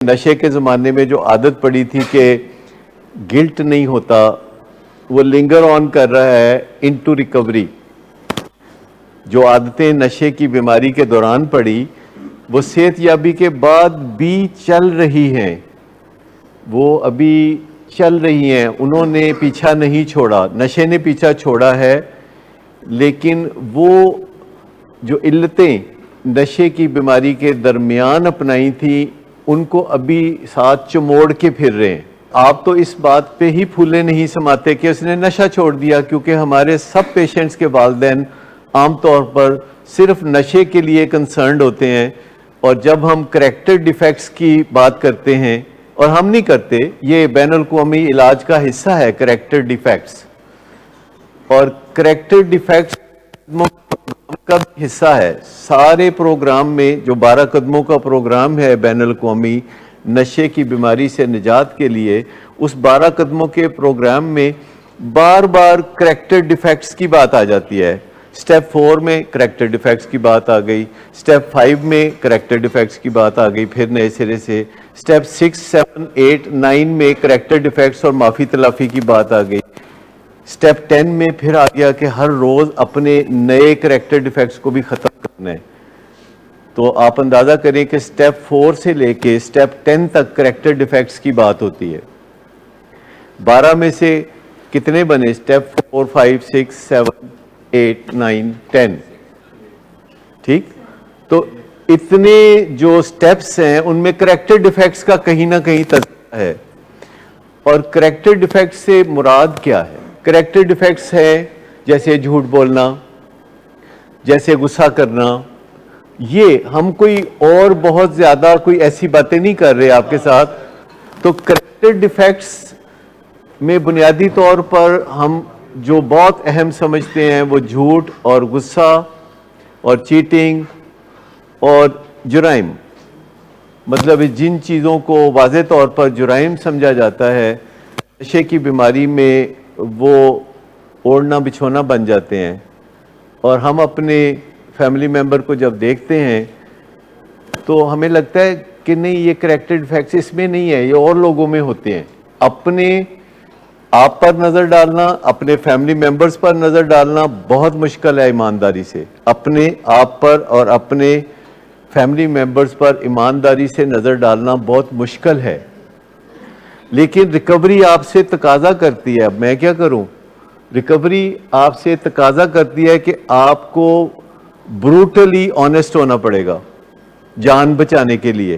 نشے کے زمانے میں جو عادت پڑی تھی کہ گلٹ نہیں ہوتا، وہ لنگر آن کر رہا ہے انٹو ریکوری. جو عادتیں نشے کی بیماری کے دوران پڑی وہ صحت یابی کے بعد بھی چل رہی ہیں، وہ ابھی چل رہی ہیں. انہوں نے پیچھا نہیں چھوڑا، نشے نے پیچھا چھوڑا ہے، لیکن وہ جو علتیں نشے کی بیماری کے درمیان اپنائی تھی ان کو ابھی ساتھ چموڑ کے پھر رہے ہیں. آپ تو اس بات پہ ہی پھولے نہیں سماتے کہ اس نے نشہ چھوڑ دیا، کیونکہ ہمارے سب پیشنٹس کے والدین عام طور پر صرف نشے کے لیے کنسرنڈ ہوتے ہیں، اور جب ہم کریکٹر ڈیفیکٹس کی بات کرتے ہیں، اور ہم نہیں کرتے، یہ بین الاقوامی علاج کا حصہ ہے کریکٹر ڈیفیکٹس، اور کریکٹر ڈیفیکٹس کا بھی حصہ ہے. سارے پروگرام میں جو 12 قدموں کا پروگرام ہے بین الاقوامی نشے کی بیماری سے نجات کے لیے، اس 12 قدموں کے پروگرام میں بار بار کریکٹر ڈیفیکٹس کی بات آ جاتی ہے. سٹیپ 4 میں کریکٹر ڈیفیکٹس کی بات آ گئی، سٹیپ 5 میں کریکٹر ڈیفیکٹس کی بات آ گئی پھر نئے سرے سے، سٹیپ 6 7 8 9 میں کریکٹر ڈیفیکٹس اور معافی تلافی کی بات آ گئی. سٹیپ 10 میں پھر آ گیا کہ ہر روز اپنے نئے کریکٹر ڈیفیکٹس کو بھی ختم کرنا ہے. تو آپ اندازہ کریں کہ سٹیپ 4 سے لے کے سٹیپ 10 تک کریکٹر ڈیفیکٹس کی بات ہوتی ہے. 12 میں سے کتنے بنے؟ سٹیپ 4 5 6 7 8 9 10. ٹھیک، تو اتنے جو سٹیپس ہیں ان میں کریکٹر ڈیفیکٹس کا کہیں نہ کہیں تذکرہ ہے. اور کریکٹر ڈیفیکٹ سے مراد کیا ہے؟ کریکٹر ڈیفیکٹس ہے جیسے جھوٹ بولنا، جیسے غصہ کرنا. یہ ہم کوئی اور بہت زیادہ کوئی ایسی باتیں نہیں کر رہے آپ کے ساتھ. تو کریکٹر ڈیفیکٹس میں بنیادی طور پر ہم جو بہت اہم سمجھتے ہیں وہ جھوٹ اور غصہ اور چیٹنگ اور جرائم، مطلب جن چیزوں کو واضح طور پر جرائم سمجھا جاتا ہے، نشے کی بیماری میں وہ اوڑھنا بچھونا بن جاتے ہیں. اور ہم اپنے فیملی ممبر کو جب دیکھتے ہیں تو ہمیں لگتا ہے کہ نہیں، یہ کریکٹر ڈیفیکٹس اس میں نہیں ہے، یہ اور لوگوں میں ہوتے ہیں. اپنے آپ پر نظر ڈالنا، اپنے فیملی ممبرز پر نظر ڈالنا بہت مشکل ہے ایمانداری سے. اپنے آپ پر اور اپنے فیملی ممبرز پر ایمانداری سے نظر ڈالنا بہت مشکل ہے. لیکن ریکوری آپ سے تقاضا کرتی ہے، اب میں کیا کروں؟ ریکوری آپ سے تقاضا کرتی ہے کہ آپ کو بروٹلی آنیسٹ ہونا پڑے گا جان بچانے کے لیے.